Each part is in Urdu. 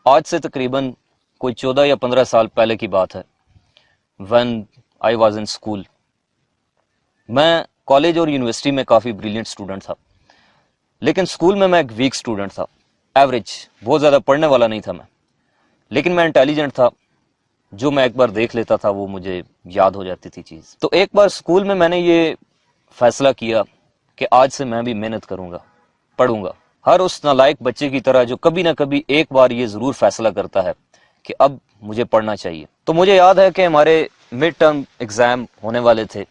آج سے تقریباً کوئی 14 یا 15 سال پہلے کی بات ہے. when I was in school. میں کالج اور یونیورسٹی میں کافی بریلینٹ اسٹوڈنٹ تھا، لیکن اسکول میں ایک ویک اسٹوڈنٹ تھا. ایوریج، بہت زیادہ پڑھنے والا نہیں تھا میں، لیکن میں انٹیلیجنٹ تھا. جو میں ایک بار دیکھ لیتا تھا وہ مجھے یاد ہو جاتی تھی چیز. تو ایک بار اسکول میں نے یہ فیصلہ کیا کہ آج سے میں بھی محنت کروں گا، پڑھوں گا. ہر اس نالائق بچے کی طرح جو کبھی نہ کبھی ایک بار یہ ضرور فیصلہ کرتا ہے کہ اب مجھے پڑھنا چاہیے. تو مجھے یاد ہے کہ ہمارے مڈ ٹرم ایگزام ہونے والے تھے،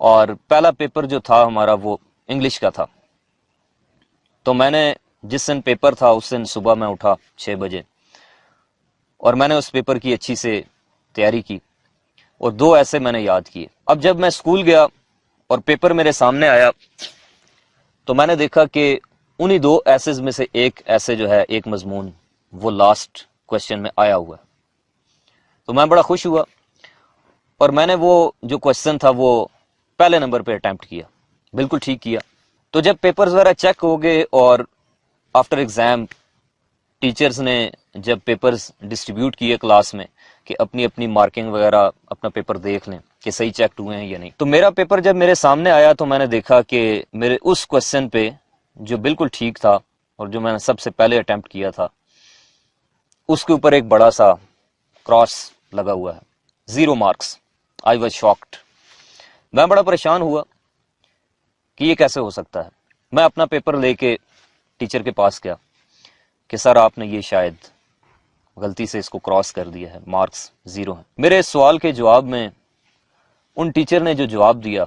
اور پہلا پیپر جو تھا ہمارا وہ انگلش کا تھا. تو میں نے جس دن پیپر تھا اس دن صبح میں اٹھا 6 بجے، اور میں نے اس پیپر کی اچھی سے تیاری کی، اور 2 ایسے میں نے یاد کیے. اب جب میں اسکول گیا اور پیپر میرے سامنے آیا تو میں نے دیکھا کہ انہی 2 ایسز میں سے ایسے جو ہے ایک مضمون وہ لاسٹ کوشچن میں آیا ہوا ہے. تو میں بڑا خوش ہوا، اور میں نے وہ جو کوشچن تھا وہ پہلے نمبر پہ اٹیمپٹ کیا. بالکل ٹھیک کیا. تو جب پیپرز وغیرہ چیک ہو گئے اور آفٹر ایگزام ٹیچرز نے جب پیپرز ڈسٹریبیوٹ کیے کلاس میں کہ اپنی اپنی مارکنگ وغیرہ اپنا پیپر دیکھ لیں کہ صحیح چیکڈ ہوئے ہیں یا نہیں، تو میرا پیپر جب میرے سامنے آیا تو میں نے دیکھا کہ میرے اس کوشچن پہ جو بالکل ٹھیک تھا اور جو میں نے سب سے پہلے اٹیمپٹ کیا تھا، اس کے اوپر ایک بڑا سا کراس لگا ہوا ہے، 0 مارکس. I was shocked. میں بڑا پریشان ہوا کہ یہ کیسے ہو سکتا ہے. میں اپنا پیپر لے کے ٹیچر کے پاس گیا کہ سر آپ نے یہ شاید غلطی سے اس کو کراس کر دیا ہے، مارکس 0 ہیں. میرے اس سوال کے جواب میں ان ٹیچر نے جو جواب دیا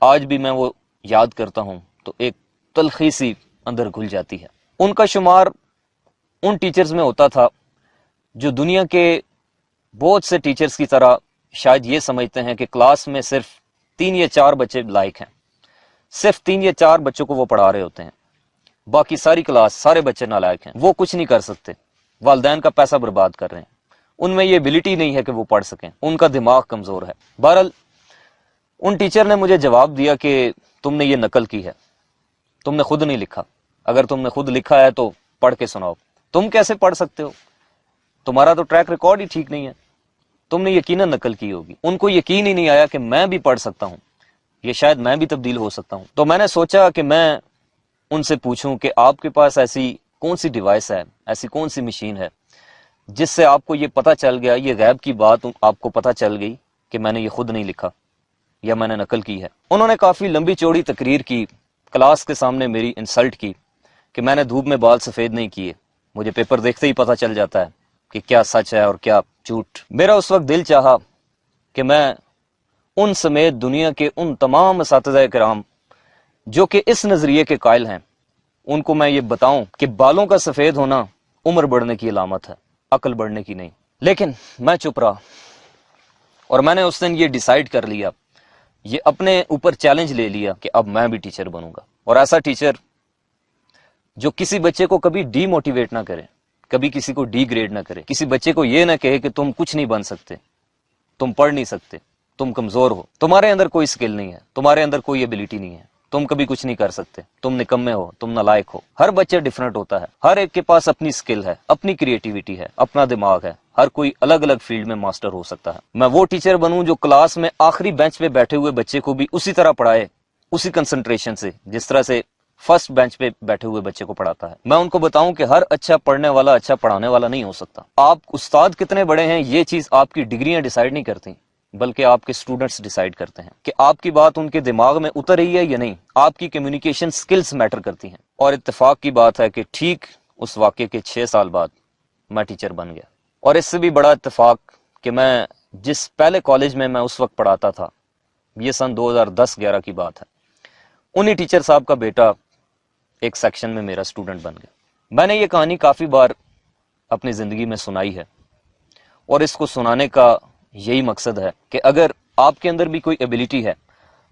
آج بھی میں وہ یاد کرتا ہوں تو ایک تلخی سی اندر گھل جاتی ہے. ان کا شمار ان ٹیچرز میں ہوتا تھا جو دنیا کے بہت سے ٹیچرز کی طرح شاید یہ سمجھتے ہیں کہ کلاس میں صرف 3 یا 4 بچے لائق ہیں، صرف 3 یا 4 بچوں کو وہ پڑھا رہے ہوتے ہیں، باقی ساری کلاس سارے بچے نالائق ہیں، وہ کچھ نہیں کر سکتے، والدین کا پیسہ برباد کر رہے ہیں، ان میں یہ ایبلٹی نہیں ہے کہ وہ پڑھ سکیں، ان کا دماغ کمزور ہے. بہرحال ان ٹیچر نے مجھے جواب دیا کہ تم نے یہ نقل کی ہے، تم نے خود نہیں لکھا. اگر تم نے خود لکھا ہے تو پڑھ کے سناؤ. تم کیسے پڑھ سکتے ہو؟ تمہارا تو ٹریک ریکارڈ ہی ٹھیک نہیں ہے، تم نے یقیناً نقل کی ہوگی. ان کو یقین ہی نہیں آیا کہ میں بھی پڑھ سکتا ہوں، یہ شاید میں بھی تبدیل ہو سکتا ہوں. تو میں نے سوچا کہ میں ان سے پوچھوں کہ آپ کے پاس ایسی کون سی ڈیوائس ہے، ایسی کون سی مشین ہے جس سے آپ کو یہ پتہ چل گیا، یہ غیب کی بات آپ کو پتہ چل گئی کہ میں نے یہ خود نہیں لکھا یا میں نے نقل کی ہے. انہوں نے کافی لمبی چوڑی تقریر کی، کلاس کے سامنے میری انسلٹ کی کہ میں نے دھوپ میں بال سفید نہیں کیے، مجھے پیپر دیکھتے ہی پتہ چل جاتا ہے کہ کیا سچ ہے اور کیا جھوٹ. میرا اس وقت دل چاہا کہ میں ان سمیت دنیا کے ان تمام اساتذہ کرام جو کہ اس نظریے کے قائل ہیں ان کو میں یہ بتاؤں کہ بالوں کا سفید ہونا عمر بڑھنے کی علامت ہے، عقل بڑھنے کی نہیں. لیکن میں چپ رہا، اور میں نے اس دن یہ ڈیسائیڈ کر لیا، یہ اپنے اوپر چیلنج لے لیا کہ اب میں بھی ٹیچر بنوں گا، اور ایسا ٹیچر جو کسی بچے کو کبھی ڈی موٹیویٹ نہ کرے، کبھی کسی کو ڈی گریڈ نہ کرے، کسی بچے کو یہ نہ کہے کہ تم کچھ نہیں بن سکتے، تم پڑھ نہیں سکتے، تم کمزور ہو، تمہارے اندر کوئی سکل نہیں ہے، تمہارے اندر کوئی ایبلٹی نہیں ہے، تم کبھی کچھ نہیں کر سکتے، تم نکمے ہو، تم نالائق ہو. ہر بچہ ڈیفرنٹ ہوتا ہے، ہر ایک کے پاس اپنی سکل ہے، اپنی کریٹیوٹی ہے، اپنا دماغ ہے، ہر کوئی الگ الگ فیلڈ میں ماسٹر ہو سکتا ہے. میں وہ ٹیچر بنوں جو کلاس میں آخری بینچ پہ بیٹھے ہوئے بچے کو بھی اسی طرح پڑھائے، اسی کنسنٹریشن سے جس طرح سے فرسٹ بینچ پہ بیٹھے ہوئے بچے کو پڑھاتا ہے. میں ان کو بتاؤں کہ ہر اچھا پڑھنے والا اچھا پڑھانے والا نہیں ہو سکتا. آپ استاد کتنے بڑے ہیں یہ چیز آپ کی ڈگریاں ڈیسائیڈ نہیں کرتی، بلکہ آپ کے اسٹوڈنٹس ڈیسائیڈ کرتے ہیں کہ آپ کی بات ان کے دماغ میں اتر رہی ہے یا نہیں. آپ کی کمیونیکیشن سکلز میٹر کرتی ہیں. اور اتفاق کی بات ہے کہ ٹھیک اس واقعے کے 6 سال بعد میں ٹیچر بن گیا. اور اس سے بھی بڑا اتفاق کہ میں جس پہلے کالج میں اس وقت پڑھاتا تھا، یہ سن 2010-11 کی بات ہے، انہی ٹیچر صاحب کا بیٹا ایک سیکشن میں میرا اسٹوڈنٹ بن گیا. میں نے یہ کہانی کافی بار اپنی زندگی میں سنائی ہے، اور اس کو سنانے کا یہی مقصد ہے کہ اگر آپ کے اندر بھی کوئی ایبلٹی ہے،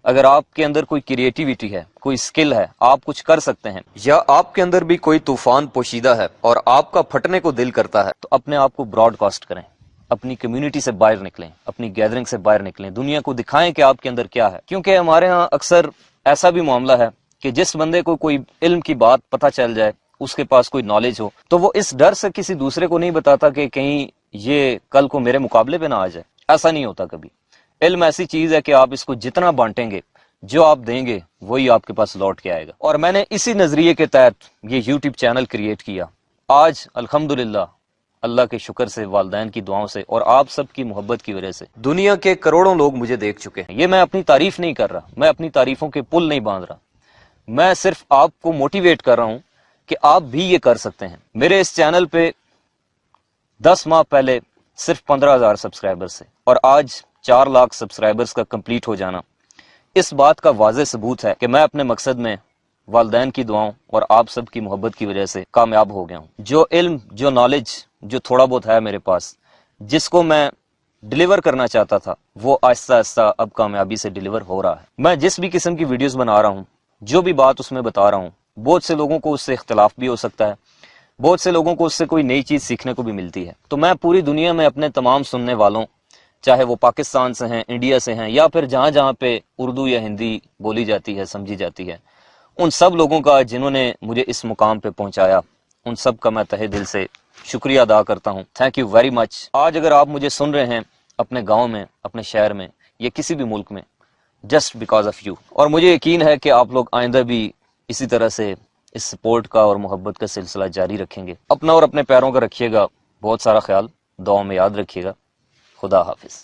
اگر آپ کے اندر کوئی کریٹیوٹی ہے، کوئی سکل ہے، آپ کچھ کر سکتے ہیں، یا آپ کے اندر بھی کوئی طوفان پوشیدہ ہے اور آپ کا پھٹنے کو دل کرتا ہے، تو اپنے آپ کو براڈ کاسٹ کریں، اپنی کمیونٹی سے باہر نکلیں، اپنی گیدرنگ سے باہر نکلیں، دنیا کو دکھائیں کہ آپ کے اندر کیا ہے. کیونکہ ہمارے ہاں اکثر ایسا بھی معاملہ ہے کہ جس بندے کو کوئی علم کی بات پتہ چل جائے اس کے پاس کوئی نالج ہو تو وہ اس ڈر سے کسی دوسرے کو نہیں بتاتا کہ کہیں یہ کل کو میرے مقابلے پہ نہ آ جائے. ایسا نہیں ہوتا کبھی. علم ایسی چیز ہے کہ آپ اس کو جتنا بانٹیں گے، جو آپ دیں گے وہی آپ کے پاس لوٹ کے آئے گا. اور میں نے اسی نظریے کے تحت یہ یوٹیوب چینل کریٹ کیا. آج الحمدللہ اللہ کے شکر سے، والدین کی دعاؤں سے اور آپ سب کی محبت کی وجہ سے دنیا کے کروڑوں لوگ مجھے دیکھ چکے ہیں. یہ میں اپنی تعریف نہیں کر رہا، میں اپنی تعریفوں کے پل نہیں باندھ رہا، میں صرف آپ کو موٹیویٹ کر رہا ہوں کہ آپ بھی یہ کر سکتے ہیں. میرے اس چینل پہ 10 ماہ پہلے صرف 15,000 سبسکرائبر سے، اور آج 4 لاکھ سبسکرائبرز کا کمپلیٹ ہو جانا اس بات کا واضح ثبوت ہے کہ میں اپنے مقصد میں والدین کی دعاؤں اور آپ سب کی محبت کی وجہ سے کامیاب ہو گیا ہوں. جو علم، جو نالج، جو تھوڑا بہت ہے میرے پاس، جس کو میں ڈیلیور کرنا چاہتا تھا، وہ آہستہ آہستہ اب کامیابی سے ڈیلیور ہو رہا ہے. میں جس بھی قسم کی ویڈیوز بنا رہا ہوں، جو بھی بات اس میں بتا رہا ہوں، بہت سے لوگوں کو اس سے اختلاف بھی ہو سکتا ہے، بہت سے لوگوں کو اس سے کوئی نئی چیز سیکھنے کو بھی ملتی ہے. تو میں پوری دنیا میں اپنے تمام سننے والوں، چاہے وہ پاکستان سے ہیں، انڈیا سے ہیں، یا پھر جہاں جہاں پہ اردو یا ہندی بولی جاتی ہے، سمجھی جاتی ہے، ان سب لوگوں کا جنہوں نے مجھے اس مقام پہ پہنچایا، ان سب کا میں تہہ دل سے شکریہ ادا کرتا ہوں. Thank you very much. آج اگر آپ مجھے سن رہے ہیں اپنے گاؤں میں، اپنے شہر میں، یا کسی بھی ملک میں، جسٹ بیکاز آف یو. اور مجھے یقین ہے کہ آپ لوگ آئندہ بھی اسی طرح سے اس سپورٹ کا اور محبت کا سلسلہ جاری رکھیں گے. اپنا اور اپنے پیاروں کا رکھیے گا بہت سارا خیال، دعاؤں میں یاد رکھیے گا. خدا حافظ.